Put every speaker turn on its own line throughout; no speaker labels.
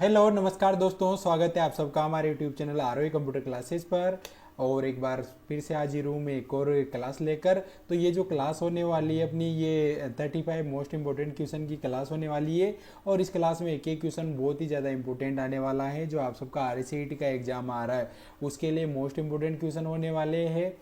Hello नमस्कार दोस्तों, स्वागत है आप सबका हमारे YouTube channel ROE computer classes पर। और एक बार फिर से हाजिर हूँ मैं एक और क्लास लेकर। तो ये जो क्लास होने वाली है अपनी, ये 35 मोस्ट इंपॉर्टेंट क्वेश्चन की क्लास होने वाली है। और इस क्लास में एक एक क्वेश्चन बहुत ही ज़्यादा इंपॉर्टेंट आने वाला है। जो आप सबका RCET का एग्जाम आ रहा है उसके लिए मोस्ट इंपॉर्टेंट क्वेश्चन होने वाले हैं।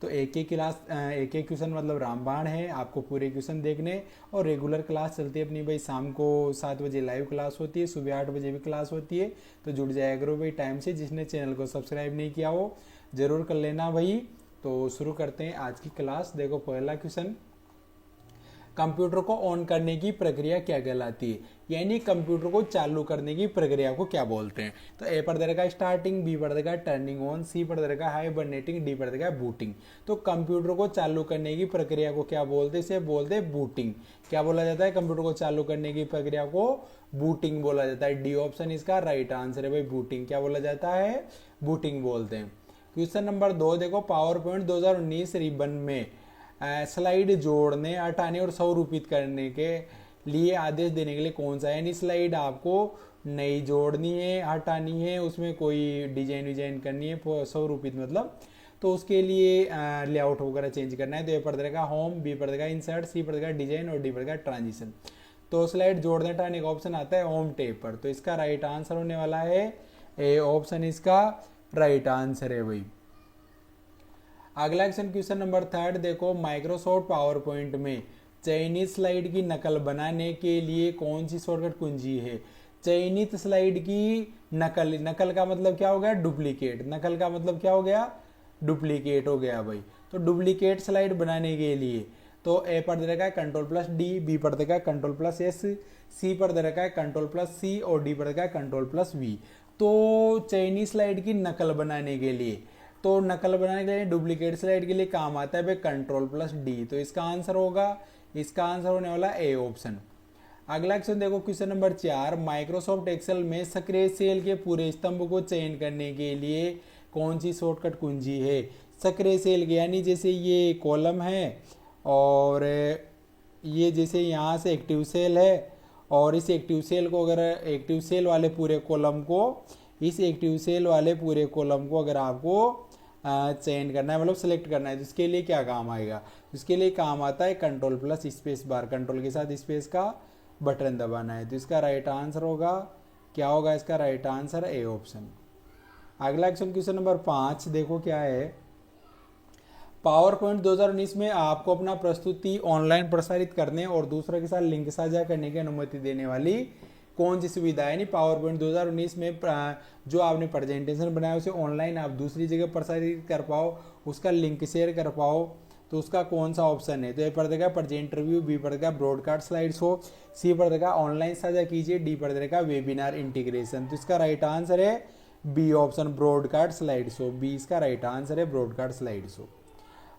तो एक एक क्लास एक एक क्वेश्चन मतलब रामबाण है, आपको पूरे क्वेश्चन देखने। और रेगुलर क्लास चलती है अपनी भाई, शाम को 7 बजे लाइव क्लास होती है, सुबह 8 बजे भी क्लास होती है। तो जुड़ जाया करो भाई टाइम से। जिसने चैनल को सब्सक्राइब नहीं किया हो ज़रूर कर लेना भाई। तो शुरू करते हैं आज की क्लास। देखो पहला क्वेश्चन, कंप्यूटर को ऑन करने की प्रक्रिया क्या कहलाती है, यानी कंप्यूटर को चालू करने की प्रक्रिया को क्या बोलते हैं। तो ए पर देगा स्टार्टिंग, बी पर देगा टर्निंग ऑन, सी पर देगा हाइबरनेटिंग, डी पर देगा बूटिंग। तो कंप्यूटर को चालू करने की प्रक्रिया को क्या बोलते हैं, इसे बोलते हैं बूटिंग। क्या बोला जाता है, कंप्यूटर को चालू करने की प्रक्रिया को बूटिंग बोला जाता है। डी ऑप्शन इसका राइट आंसर है भाई, बूटिंग। क्या बोला जाता है, बूटिंग बोलते हैं। क्वेश्चन नंबर 2 देखो, पावर पॉइंट 2019 रिबन में स्लाइड जोड़ने, हटाने और स्वरूपित करने के लिए आदेश देने के लिए कौन सा है। यानी स्लाइड आपको नई जोड़नी है, हटानी है, उसमें कोई डिजाइन विजाइन करनी है, स्वरूपित मतलब, तो उसके लिए लेआउट वगैरह चेंज करना है। तो ए पर देगा होम, बी पर देगा इंसर्ट, सी पर देगा डिजाइन और डी पर देगा ट्रांजिशन। तो स्लाइड जोड़ने हटाने का ऑप्शन आता है होम टेप पर। तो इसका राइट आंसर होने वाला है ए ऑप्शन, इसका राइट आंसर है भाई। अगला क्वेश्चन नंबर 3 देखो, माइक्रोसॉफ्ट पावर पॉइंट में चयनित स्लाइड की नकल बनाने के लिए कौन सी शॉर्टकट कुंजी है। चयनित स्लाइड की नकल, नकल का मतलब क्या हो गया, डुप्लीकेट। नकल का मतलब क्या हो गया, डुप्लीकेट हो गया भाई। तो डुप्लीकेट स्लाइड बनाने के लिए तो ए पर दे रखा है कंट्रोल+D, बी पर देगा कंट्रोल+S, सी पर दे रखा है कंट्रोल+C और डी पर देगा कंट्रोल+V। तो चयनित स्लाइड की नकल बनाने के लिए, तो नकल बनाने के लिए, डुप्लीकेट स्लाइड के लिए काम आता है भाई कंट्रोल+D। तो इसका आंसर होगा, इसका आंसर होने वाला ए ऑप्शन। अगला क्वेश्चन देखो, क्वेश्चन नंबर 4, माइक्रोसॉफ्ट एक्सेल में सक्रिय सेल के पूरे स्तंभ को चयन करने के लिए कौन सी शॉर्टकट कुंजी है। सक्रिय सेल के यानी जैसे ये कॉलम है और ये जैसे यहाँ से एक्टिव सेल है, और इस एक्टिव सेल को अगर एक्टिव सेल वाले पूरे कॉलम को, इस एक्टिव सेल वाले पूरे कॉलम को अगर आपको चयन करना है, मतलब सेलेक्ट करना है, तो इसके लिए क्या काम आएगा, इसके लिए काम आता है कंट्रोल+स्पेस बार। कंट्रोल के साथ स्पेस का बटन दबाना है। तो इसका राइट आंसर होगा, क्या होगा, इसका राइट आंसर ए ऑप्शन। अगला क्वेश्चन नंबर 5 देखो क्या है, पावर पॉइंट 2019 में आपको अपना प्रस्तुति ऑनलाइन प्रसारित करने और दूसरों के साथ लिंक साझा करने की अनुमति देने वाली कौन सी सुविधा है। यानी पावर पॉइंट 2019 में जो आपने प्रेजेंटेशन बनाया उसे ऑनलाइन आप दूसरी जगह प्रसारित कर पाओ, उसका लिंक शेयर कर पाओ, तो उसका कौन सा ऑप्शन है। तो ए पर देगा प्रेजेंट रिव्यू, बी पर देगा ब्रॉडकास्ट स्लाइड शो, सी पर देगा ऑनलाइन साझा कीजिए, डी पर देगा वेबिनार इंटीग्रेशन। तो इसका राइट आंसर है B option, broadcast slide show. B इसका राइट आंसर है, ब्रॉडकास्ट स्लाइड शो।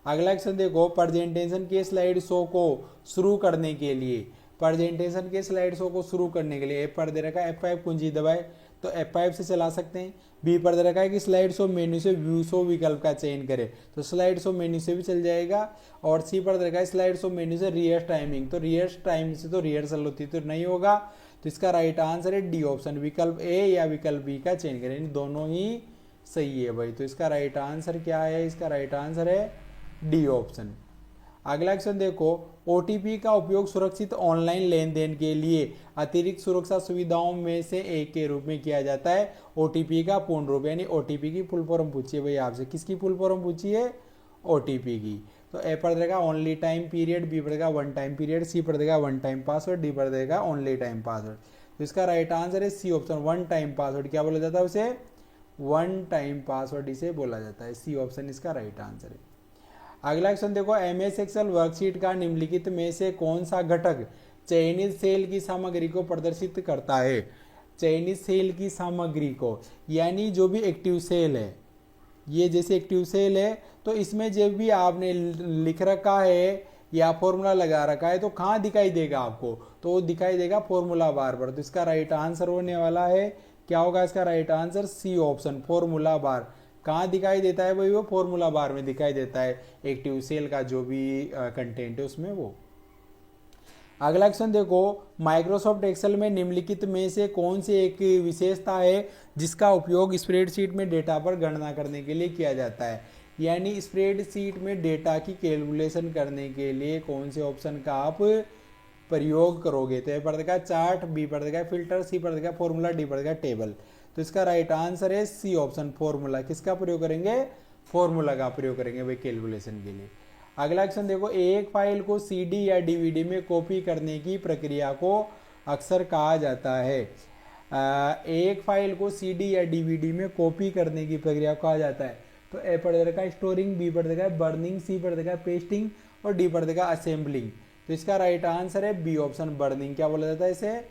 अगला क्वेश्चन देखो, प्रेजेंटेशन के स्लाइड शो को शुरू करने के लिए, प्रेजेंटेशन के स्लाइड शो को शुरू करने के लिए ए पर दे रखा है F5 कुंजी दबाए तो F5 से चला सकते हैं। बी पर दे रखा है कि स्लाइड शो मेन्यू से व्यू शो विकल्प का चयन करें, तो स्लाइड शो मेन्यू से भी चल जाएगा। और सी पर दे रखा है स्लाइड शो मेन्यू से रिहर्स टाइमिंग, तो रिहर्स टाइम से तो रिहर्सल होती तो नहीं होगा। तो इसका राइट आंसर है डी ऑप्शन, विकल्प ए या विकल्प बी का चयन करें, दोनों ही सही है भाई। तो इसका राइट आंसर क्या है, इसका राइट आंसर है डी ऑप्शन। अगला क्वेश्चन देखो, ओटीपी का उपयोग सुरक्षित ऑनलाइन लेन देन के लिए अतिरिक्त सुरक्षा सुविधाओं में से एक के रूप में किया जाता है। ओटीपी का पूर्ण रूप, यानी ओटीपी की फुल फॉर्म पूछिए भाई आपसे, किसकी फुल फॉर्म पूछी है, ओटीपी की। तो ए पर देगा ओनली टाइम पीरियड, बी पर देगा वन टाइम पीरियड, सी पर देगा वन टाइम पासवर्ड, डी पर देगा ओनली टाइम पासवर्ड। तो इसका राइट आंसर है C option, one time password. क्या बोला जाता है उसे, वन टाइम पासवर्ड इसे बोला जाता है। सी ऑप्शन इसका राइट आंसर है। अगला क्वेश्चन देखो, MS एक्सेल वर्कशीट का निम्नलिखित में से कौन सा घटक चयनित सेल की सामग्री को प्रदर्शित करता है। चयनित सेल की सामग्री को, यानी जो भी एक्टिव सेल है, ये जैसे एक्टिव सेल है, तो इसमें जब भी आपने लिख रखा है या फॉर्मूला लगा रखा है तो कहाँ दिखाई देगा आपको, तो वो दिखाई देगा फॉर्मूला बार पर। तो इसका राइट आंसर होने वाला है, क्या होगा इसका right answer, C option, formula bar. कहाँ दिखाई देता है भाई, वो फॉर्मूला बार में दिखाई देता है, एक्टिव सेल का जो भी कंटेंट है उसमें वो। अगला क्वेश्चन देखो, माइक्रोसॉफ्ट एक्सेल में निम्नलिखित में से कौन सी एक विशेषता है जिसका उपयोग स्प्रेडशीट में डेटा पर गणना करने के लिए किया जाता है। यानी स्प्रेडशीट में डेटा की कैलकुलेशन करने के लिए कौन से ऑप्शन का आप प्रयोग करोगे। तो ए पर देखा चार्ट, बी पर देखा फिल्टर, सी पर देखा फॉर्मूला, डी पर देखा टेबल। तो इसका राइट आंसर है सी ऑप्शन, फॉर्मूला। किसका प्रयोग करेंगे, फॉर्मूला का प्रयोग करेंगे भाई कैलकुलेशन के लिए। अगला क्वेश्चन देखो, एक फाइल को सीडी या डीवीडी में कॉपी करने की प्रक्रिया को अक्सर कहा जाता है। एक फाइल को सीडी या डीवीडी में कॉपी करने की प्रक्रिया को कहा जाता है। तो ए पर देखा स्टोरिंग, बी पर देखा बर्निंग, सी पर देखा पेस्टिंग और डी पर देखा असेंबलिंग। तो इसका राइट आंसर है बी ऑप्शन, बर्निंग। क्या बोला जाता है इसे,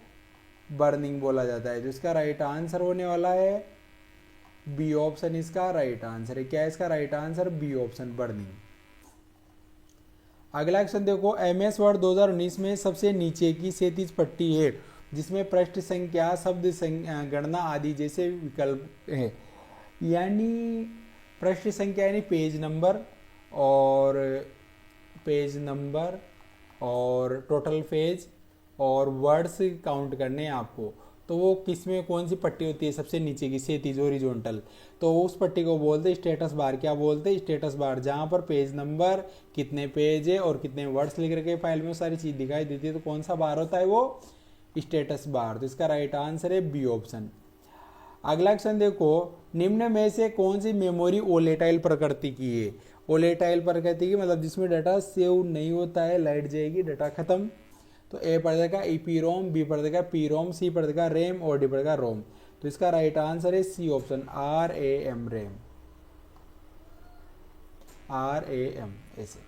बर्निंग बोला जाता है। तो इसका राइट आंसर होने वाला है बी ऑप्शन, इसका राइट आंसर है। क्या है इसका right answer, B option, burning. अगला क्वेश्चन देखो, एमएस वर्ड 2019 में सबसे नीचे की क्षैतिज पट्टी है जिसमें पृष्ठ संख्या, शब्द गणना आदि जैसे विकल्प है। यानी पृष्ठ संख्या यानी पेज नंबर और टोटल पेज और वर्ड्स काउंट करने हैं आपको। तो वो किस में कौन सी पट्टी होती है, सबसे नीचे की क्षैतिज हॉरिजॉन्टल। तो उस पट्टी को बोलते हैं स्टेटस बार। क्या बोलते हैं, स्टेटस बार। जहाँ पर पेज नंबर, कितने पेज है और कितने वर्ड्स लिख रखे फाइल में वो सारी चीज दिखाई देती है। तो कौन सा बार होता है वो, स्टेटस बार। तो इसका राइट आंसर है बी ऑप्शन। अगला क्वेश्चन देखो, निम्न में से कौन सी मेमोरी वोलेटाइल प्रकृति की है। वोलेटाइल प्रकृति की मतलब जिसमें डाटा सेव नहीं होता है, लाइट जाएगी, डाटा खत्म। तो ए पर देगा ईपीरोम, बी पर देगा पीरोम, सी पर देगा रैम और डी पर देगा रोम। तो इसका राइट आंसर है C option, RAM, RAM, RAM ऐसे।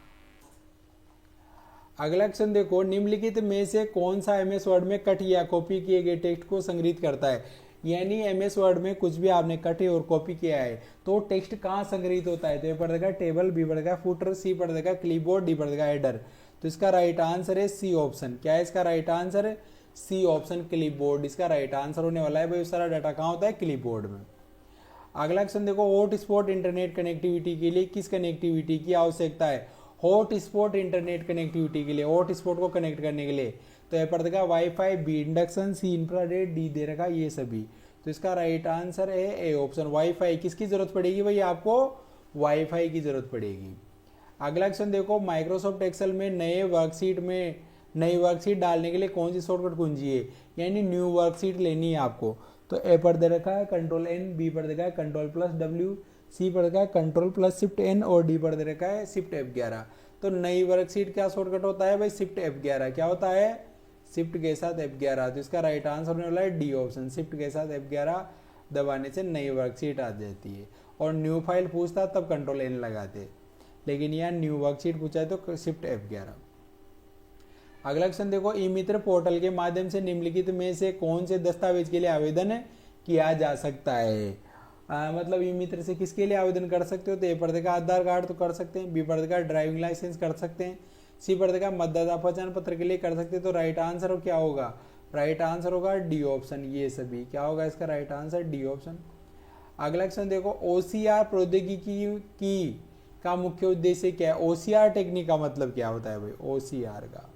अगला क्वेश्चन देखो, निम्नलिखित में से कौन सा एमएस वर्ड में कट या कॉपी किए गए टेक्स्ट को संग्रहित करता है। यानी एमएस वर्ड में कुछ भी आपने कटे और कॉपी किया है तो टेक्स्ट कहाँ संग्रहित होता है। तो ए पर देगा टेबल, बी पर देगा फुटर, सी पर देगा क्लिपबोर्ड, डी पर देगा हेडर। तो इसका राइट आंसर है सी ऑप्शन। क्या है इसका right answer, C option, clipboard. इसका राइट आंसर होने वाला है भाई, सारा डाटा कहाँ होता है, क्लिपबोर्ड में। अगला क्वेश्चन देखो, हॉटस्पॉट इंटरनेट कनेक्टिविटी के लिए किस कनेक्टिविटी की आवश्यकता है। हॉटस्पॉट इंटरनेट कनेक्टिविटी के लिए, हॉटस्पॉट को कनेक्ट करने के लिए। तो ए पर देखा वाईफाई, बी इंडक्शन, सी इंफ्रारेड, डी दे रखा ये सभी। तो इसका राइट आंसर है ए ऑप्शन, वाईफाई। किसकी जरूरत पड़ेगी भाई, आपको वाईफाई की जरूरत पड़ेगी। अगला क्वेश्चन देखो, माइक्रोसॉफ्ट एक्सेल में नई वर्कशीट डालने के लिए कौन सी शॉर्टकट कुंजी है। यानी न्यू वर्कशीट लेनी है आपको। तो ए पर दे रखा है कंट्रोल N, बी पर देखा है कंट्रोल+W, सी पर देखा है कंट्रोल+Shift+N और डी पर दे रखा है Shift F11। तो नई वर्कशीट क्या शॉर्टकट होता है भाई, Shift F11। क्या होता है, शिफ्ट के साथ F11। तो इसका राइट आंसर होने वाला है डी ऑप्शन, शिफ्ट के साथ F11 दबाने से नई वर्कशीट आ जाती है। और न्यू फाइल पूछता तब कंट्रोल N लगाते, लेकिन यहाँ न्यू वर्कशीट पूछा है तो शिफ्ट F11। अगला क्वेश्चन देखो, ई मित्र पोर्टल के माध्यम से निम्नलिखित में से कौन से दस्तावेज के लिए आवेदन किया जा सकता है। मतलब ई मित्र से किसके लिए आवेदन कर सकते हो। तो ए पर देखा आधार कार्ड तो कर सकते हैं, बी पर देखा ड्राइविंग लाइसेंस कर सकते हैं, सी पर देखा मतदाता पहचान पत्र के लिए कर सकते हैं। तो राइट आंसर क्या होगा, राइट आंसर होगा डी ऑप्शन, ये सभी। क्या होगा इसका राइट आंसर, डी ऑप्शन। अगला क्वेश्चन देखो, OCR प्रौद्योगिकी का मुख्य उद्देश्य क्या है। OCR टेक्निक का मतलब क्या होता है भाई, OCR का।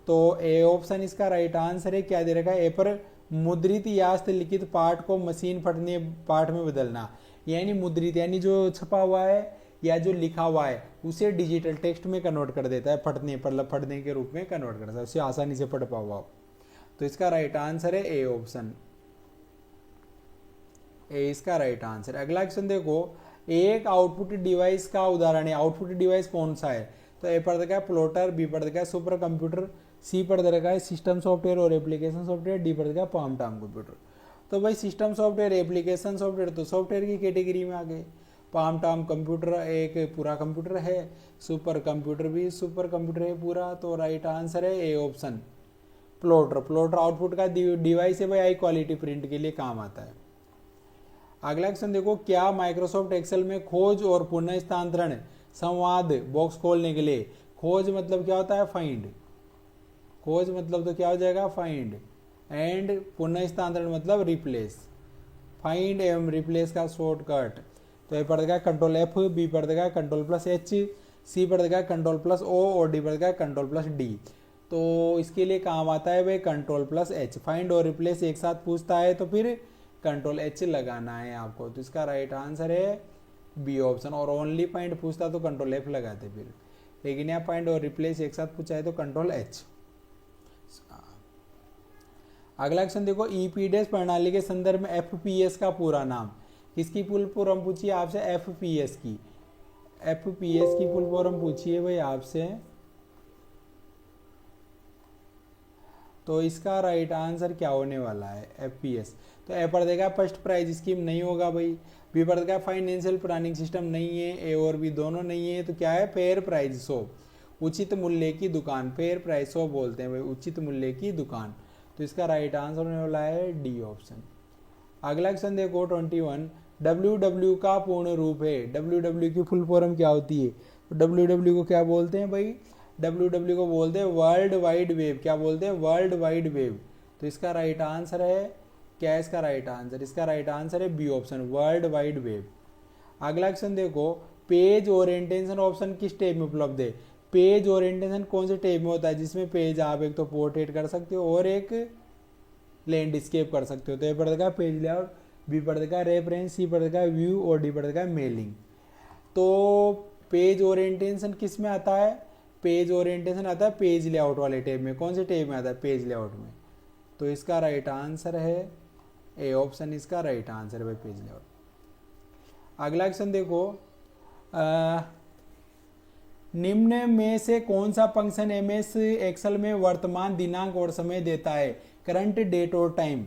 तो ए ऑप्शन इसका राइट आंसर है। क्या दे रखा है, ए पर मुद्रित या हस्तलिखित पाठ को मशीन फटने पाठ में बदलना। यानी मुद्रित यानी जो छपा हुआ है या जो लिखा हुआ है उसे डिजिटल टेक्स्ट में कन्वर्ट कर देता है, फटने के रूप में कन्वर्ट करता है, उसे आसानी से पढ़ पाओ। तो इसका राइट आंसर है ए ऑप्शन, ए इसका राइट आंसर। अगला क्वेश्चन देखो, एक आउटपुट डिवाइस का उदाहरण है। आउटपुट डिवाइस कौन सा है। तो ए पर देखा है प्लॉटर, बी पर देखा है सुपर कंप्यूटर, सी पर देखा है सिस्टम सॉफ्टवेयर और एप्लीकेशन सॉफ्टवेयर, डी पर देखा है पाम टाम कंप्यूटर। तो भाई सिस्टम सॉफ्टवेयर, एप्लीकेशन सॉफ्टवेयर तो सॉफ्टवेयर की कैटेगरी में आ गए। पाम टाम कंप्यूटर एक पूरा कंप्यूटर है, सुपर कंप्यूटर भी सुपर कंप्यूटर है पूरा। तो राइट आंसर है A option, plotter. Plotter output का डिवाइस है भाई, हाई क्वालिटी प्रिंट के लिए काम आता है। अगला क्वेश्चन देखो, क्या माइक्रोसॉफ्ट एक्सेल में खोज और पुनः स्थानांतरण संवाद बॉक्स खोलने के लिए, खोज मतलब क्या होता है, फाइंड। खोज मतलब तो क्या हो जाएगा, फाइंड। एंड पुनः स्थानांतरण मतलब रिप्लेस। फाइंड एवं रिप्लेस का शॉर्टकट। तो ए पर देगा कंट्रोल F, बी पर देगा कंट्रोल+H, सी पर देगा कंट्रोल+O और डी पर देगा कंट्रोल+D। तो इसके लिए काम आता है भाई कंट्रोल प्लस एच। फाइंड और रिप्लेस एक साथ पूछता है तो फिर कंट्रोल एच लगाना है आपको। तो इसका राइट आंसर है बी ऑप्शन। और ओनली फाइंड पूछता तो कंट्रोल एफ लगाते फिर, लेकिन यहाँ फाइंड और रिप्लेस एक साथ पूछा है तो कंट्रोल एच। अगला क्वेश्चन देखो, ईपीडीएस प्रणाली के संदर्भ में एफपीएस का पूरा नाम। किसकी फुल फॉर्म पूछिए आपसे? एफपीएस की। एफपीएस की फुल फॉर्म पूछिए भाई आपसे। तो इसका राइट आंसर क्या होने वाला है? एफपीएस। तो ए पर देगा फर्स्ट प्राइज स्कीम नहीं होगा भाई। बी पर देगा फाइनेंशियल प्लानिंग सिस्टम नहीं है। ए और बी दोनों नहीं है। तो क्या है? फेयर प्राइज शॉप, उचित मूल्य की दुकान। फेयर प्राइस शॉप बोलते हैं भाई, उचित मूल्य की दुकान। तो इसका राइट आंसर होने वाला है डी ऑप्शन। अगला क्वेश्चन देखो 21, डब्ल्यू का पूर्ण रूप है। डब्ल्यू की फुल फॉर्म क्या होती है? तो डब्ल्यू को क्या बोलते हैं भाई? डब्ल्यू को बोलते हैं वर्ल्ड वाइड वेब। क्या बोलते हैं? World wide web. तो इसका राइट आंसर है क्या है इसका राइट आंसर? इसका राइट आंसर है B option, world wide web. अगला क्वेश्चन देखो, पेज ओरिएंटेशन ऑप्शन किस टैब में उपलब्ध है? पेज ओरिएंटेशन कौन से टैब में होता है? जिसमें पेज आप एक तो पोर्ट्रेट कर सकते हो और एक लैंडस्केप कर सकते हो। तो ए पड़ेगा पेज लेआउट, बी पड़ेगा रेफरेंस, सी पड़ेगा व्यू और डी पड़ेगा मेलिंग। तो पेज ओरिएंटेशन किस में आता है? पेज ओरिएंटेशन आता है पेज लेआउट वाले टैब में। कौन से टैब में आता है? पेज लेआउट में। तो इसका राइट आंसर है ए ऑप्शन, इसका राइट आंसर है भाई पेज लेआउट। अगला क्वेश्चन देखो, निम्न में से कौन सा फंक्शन एमएस एक्सेल में वर्तमान दिनांक और समय देता है? करंट डेट और टाइम।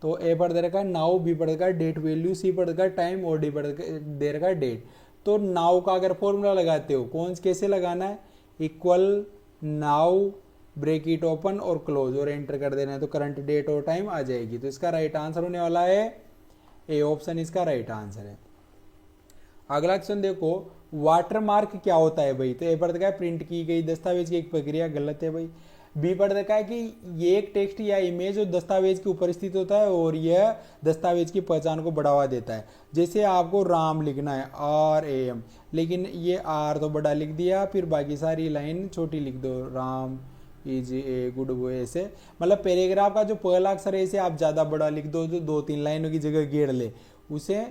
तो ए पर दे रखा है नाउ, बी पर रखा है डेट वैल्यू, सी पर रखा है टाइम और डी पर दे रखा है डेट। तो नाउ का अगर फॉर्मूला लगाते हो, कौन कैसे लगाना है? इक्वल नाउ ब्रेकेट ओपन और क्लोज और एंटर कर देना है। तो करंट डेट और टाइम आ जाएगी। तो इसका राइट आंसर होने वाला है ए ऑप्शन, इसका राइट आंसर है। अगला क्वेश्चन देखो, वाटरमार्क क्या होता है भाई? तो ए पर देखा है प्रिंट की गई दस्तावेज की एक प्रक्रिया, गलत है भाई। बी पर देखा है कि ये एक टेक्स्ट या इमेज जो दस्तावेज के ऊपर स्थित होता है और यह दस्तावेज की पहचान को बढ़ावा देता है। जैसे आपको राम लिखना है RAM, लेकिन ये आर तो बड़ा लिख दिया, फिर बाकी सारी लाइन छोटी लिख दो, Ram is a good boy. ऐसे मतलब पैराग्राफ का जो पहला अक्षर है इसे आप ज़्यादा बड़ा लिख दो, जो 2-3 लाइनों की जगह घेर ले उसे।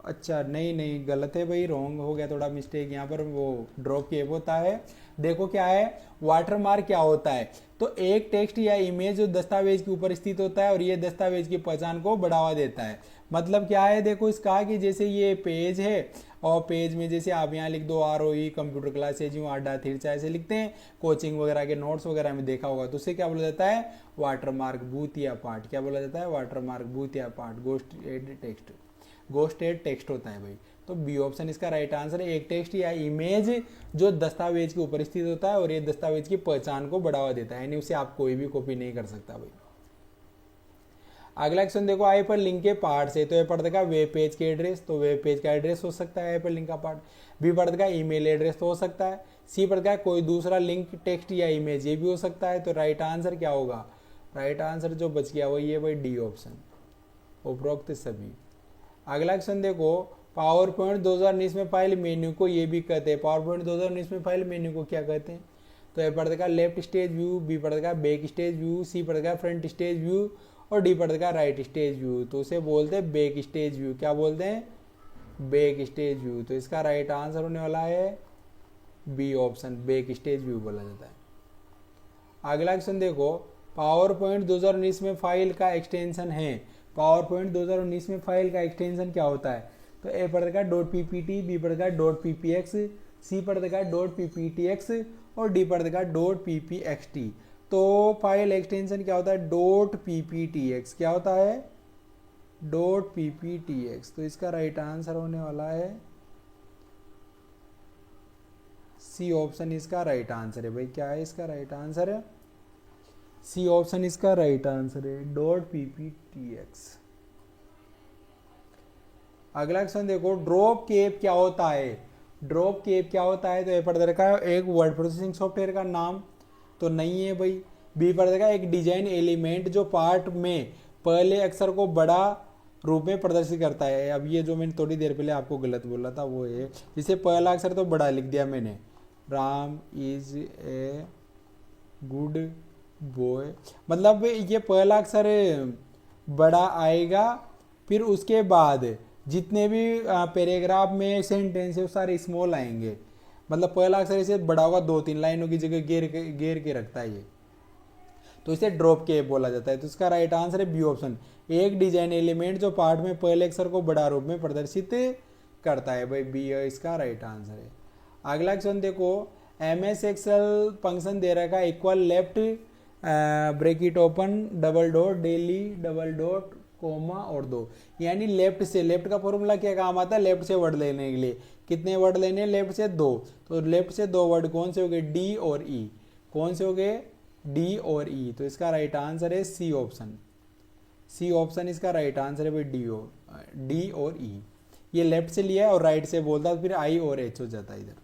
अच्छा नहीं गलत है भाई, रॉन्ग हो गया, थोड़ा मिस्टेक यहाँ पर, वो ड्रॉप केप होता है। देखो क्या है, वाटरमार्क क्या होता है? तो एक टेक्स्ट या इमेज जो दस्तावेज के ऊपर स्थित होता है और ये दस्तावेज की पहचान को बढ़ावा देता है। मतलब क्या है, देखो इसका कि जैसे ये पेज है और पेज में जैसे आप यहाँ लिख दो ROE कंप्यूटर क्लासेज, यूँ अड्डा थिरचा ऐसे लिखते हैं, कोचिंग वगैरह के नोट्स वगैरह में देखा होगा। तो उसे क्या बोला जाता है? वाटरमार्क, भूतिया पाठ। क्या बोला जाता है? वाटरमार्क, भूतिया पाठ, गोस्टेड टेक्स्ट, गोस्टेड टेक्स्ट होता है भाई। तो बी ऑप्शन इसका राइट आंसर है। एक टेक्स्ट या इमेज जो दस्तावेज के ऊपर स्थित होता है और ये दस्तावेज की पहचान को बढ़ावा देता है, यानी उसे आप कोई भी कॉपी नहीं कर सकता भाई। अगला क्वेश्चन देखो, आई पर लिंक के पार्ट से। तो ये पढ़ देगा वेब पेज के एड्रेस, तो वेब पेज का एड्रेस हो सकता है आई पर लिंक का पार्ट। बी पढ़ देगा ईमेल एड्रेस तो हो सकता है। सी पढ़ देगा कोई दूसरा लिंक टेक्स्ट या इमेज, ये भी हो सकता है। तो राइट आंसर क्या होगा? राइट आंसर जो बच गया वही है भाई डी ऑप्शन, उपरोक्त सभी। अगला क्वेश्चन देखो, पावर पॉइंट 2019 में फाइल मेन्यू को ये भी कहते हैं। पावर पॉइंट 2019 में फाइल मेन्यू को क्या कहते हैं? तो ए पढ़ देगा लेफ्ट स्टेज व्यू, बी पढ़ देगा बैक स्टेज व्यू, सी पढ़ देगा फ्रंट स्टेज व्यू और डी पढ़ देगा राइट स्टेज व्यू। तो उसे बोलते हैं बैक स्टेज व्यू। क्या बोलते हैं? Back stage view. तो इसका राइट आंसर होने वाला है B option, back stage view बोला जाता है। अगला क्वेश्चन देखो, पावर पॉइंट 2019 में फाइल का एक्सटेंशन है। पावर पॉइंट 2019 में फाइल का एक्सटेंशन क्या होता है? तो ए पढ़ देगा .ppt, बी पढ़ देगा .ppx, सी पढ़ देगा .pptx और डी पढ़ देगा .ppxt। तो फाइल एक्सटेंशन क्या होता है? .pptx। क्या होता है? .pptx। तो इसका राइट आंसर होने वाला है सी ऑप्शन, इसका राइट आंसर है भाई। क्या है इसका राइट आंसर है? सी ऑप्शन इसका राइट आंसर है .pptx। अगला क्वेश्चन देखो, ड्रॉप केप क्या होता है? ड्रॉप केप क्या होता है? तो ए पढ़ रखा है एक वर्ड प्रोसेसिंग सॉफ्टवेयर का नाम, तो नहीं है भाई। बी पढ़ देगा एक डिजाइन एलिमेंट जो पार्ट में पहले अक्षर को बड़ा रूप में प्रदर्शित करता है। अब ये जो मैंने थोड़ी देर पहले आपको गलत बोला था वो है, जिसे पहला अक्षर तो बड़ा लिख दिया मैंने, Ram is a good boy, मतलब ये पहला अक्षर बड़ा आएगा, फिर उसके बाद जितने भी पैराग्राफ में सेंटेंस है वो सारे स्मॉल आएंगे। मतलब पहला अक्षर ऐसे बड़ा होगा, 2-3 लाइनों की जगह घेर के रखता है ये, तो इसे ड्रॉप के बोला जाता है। तो इसका राइट आंसर है बी ऑप्शन। एक डिजाइन एलिमेंट जो पार्ट में पहले अक्षर को बड़ा रूप में प्रदर्शित करता है, भाई बी इसका राइट आंसर है। अगला क्वेश्चन देखो, एम एस एक्सेल फंक्शन दे रखा है equal left bracket open double dot daily double dot comma और 2, यानी लेफ्ट से, लेफ्ट का फॉर्मूला क्या काम आता है, लेफ्ट से वर्ड लेने के लिए। कितने वर्ड लेने, लेफ्ट से 2, तो लेफ्ट से 2 वर्ड कौन से हो गए, डी और ई। कौन से हो गए, डी और ई। तो इसका राइट आंसर है सी ऑप्शन। सी ऑप्शन इसका राइट आंसर है भाई डी और ई। ये लेफ्ट से लिया है और राइट से बोलता है, फिर आई और एच हो जाता है इधर।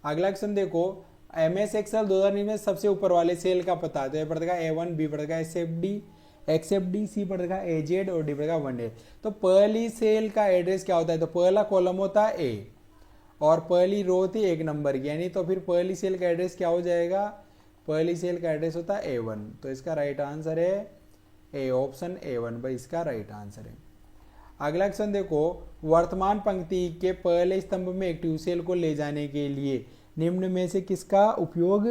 अगला क्वेश्चन देखो, एम एस एक्सेल 2019 में सबसे ऊपर वाले सेल का पता, तो ये पड़ेगा A1, बी पड़ेगा एक्सएफडी, सी पड़ेगा एजेड और डी पड़ेगा 1A। तो पहली सेल का एड्रेस क्या होता है, तो पहला कॉलम होता है ए और पहली रो होती है 1 नंबर की, यानी तो फिर पहली सेल का एड्रेस क्या हो जाएगा, पहली सेल का एड्रेस होता है A1। तो इसका राइट आंसर है ए ऑप्शन A1, भाई इसका राइट आंसर है। अगला क्वेश्चन देखो, वर्तमान पंक्ति के पहले स्तंभ में एक्टिव सेल को ले जाने के लिए निम्न में से किसका उपयोग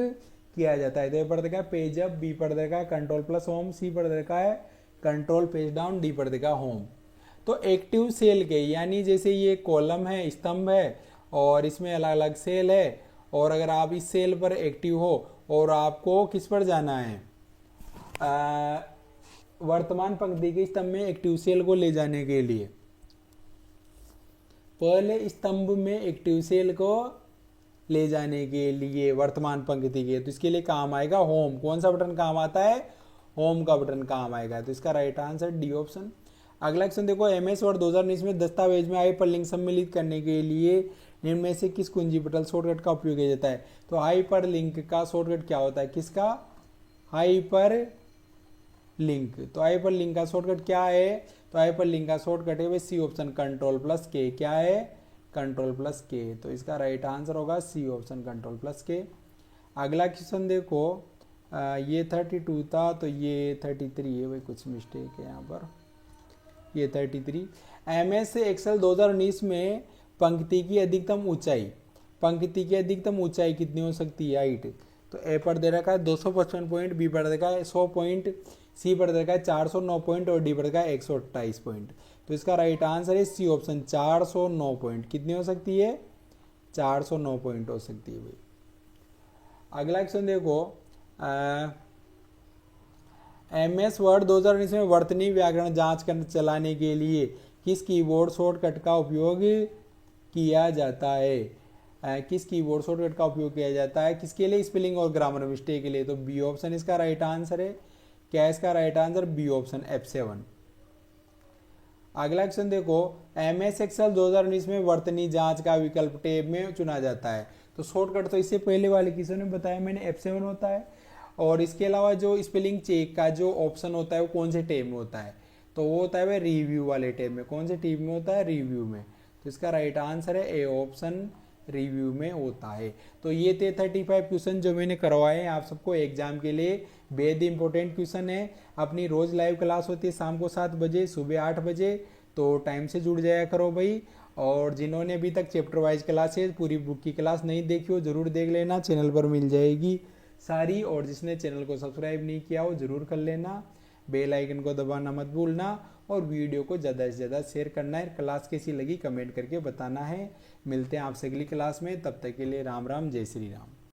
किया जाता है, तो ये पढ़ देखा पेज अप, बी पढ़ देखा कंट्रोल प्लस होम, सी पढ़ देखा है कंट्रोल पेज डाउन, डी पढ़ देखा होम। तो एक्टिव सेल के, यानी जैसे ये कॉलम है, स्तंभ है और इसमें अलग अलग सेल है, और अगर आप इस सेल पर एक्टिव हो और आपको किस पर जाना है, वर्तमान पंक्ति के स्तंभ में एक्टिव सेल को ले जाने के लिए, पहले स्तंभ में एक्टिव सेल को ले जाने के लिए वर्तमान पंक्ति के, तो इसके लिए काम आएगा होम। कौन सा बटन काम आता है, होम का बटन काम आएगा। तो इसका राइट आंसर डी ऑप्शन। अगला क्वेश्चन देखो, एमएस वर्ड 2019 में दस्तावेज में हाइपर लिंक सम्मिलित करने के लिए निम्न में से किस कुंजी पटल शॉर्टकट का उपयोग किया जाता है, तो हाइपर लिंक का शॉर्टकट क्या होता है, किसका, हाइपर लिंक। तो हाइपर लिंक का शॉर्टकट क्या है, तो हाइपर लिंक का शॉर्टकट है सी ऑप्शन कंट्रोल प्लस के। क्या है, कंट्रोल प्लस के। तो इसका राइट आंसर होगा सी ऑप्शन कंट्रोल प्लस के। अगला क्वेश्चन देखो, ये 32 था तो ये 33 है, भाई कुछ मिस्टेक है यहाँ पर, ये 33। एमएस एक्सेल 2019 में पंक्ति की अधिकतम ऊंचाई, पंक्ति की अधिकतम ऊंचाई कितनी हो सकती है, हाइट। तो ए पर दे रखा है 255 पॉइंट, बी पर दे रखा है 100 पॉइंट, सी पर दे रखा है 409 पॉइंट और डी पर दे रखा है 128 पॉइंट। तो इसका राइट आंसर है सी ऑप्शन 409 पॉइंट। कितनी हो सकती है, 409 पॉइंट हो सकती है भाई। अगला क्वेश्चन देखो, एमएस वर्ड 2019 में वर्तनी व्याकरण जांच कर चलाने के लिए किस कीबोर्ड शॉर्टकट का उपयोग किया जाता है, किस कीबोर्ड शॉर्टकट का उपयोग किया जाता है, किसके लिए, स्पेलिंग और ग्रामर मिस्टेक के लिए। तो बी ऑप्शन इसका राइट आंसर है। क्या है इसका right answer, B option F7। अगला क्वेश्चन देखो, एमएस एक्सेल 2019 में वर्तनी जांच का विकल्प टैब में चुना जाता है। तो शॉर्टकट तो इससे पहले वाले क्वेश्चन में बताया मैंने, F7 होता है। और इसके अलावा जो स्पेलिंग चेक का जो ऑप्शन होता है वो कौन से टैब में होता है, तो वो होता है रिव्यू वाले टैब में। कौन से टैब में होता है, रिव्यू में। तो इसका राइट आंसर है ए ऑप्शन, रिव्यू में होता है। तो ये थे 35 क्वेश्चन जो मैंने करवाए हैं आप सबको एग्जाम के लिए। बेहद इंपॉर्टेंट क्वेश्चन है। अपनी रोज लाइव क्लास होती है शाम को 7 बजे, सुबह 8 बजे, तो टाइम से जुड़ जाया करो भाई। और जिन्होंने अभी तक चैप्टर वाइज क्लासेज पूरी बुक की क्लास नहीं देखी हो जरूर देख लेना, चैनल पर मिल जाएगी सारी। और जिसने चैनल को सब्सक्राइब नहीं किया हो जरूर कर लेना, बेल आइकन को दबाना मत भूलना और वीडियो को ज़्यादा से ज़्यादा शेयर करना है। क्लास कैसी लगी कमेंट करके बताना है। मिलते हैं आपसे अगली क्लास में, तब तक के लिए राम राम, जय श्री राम।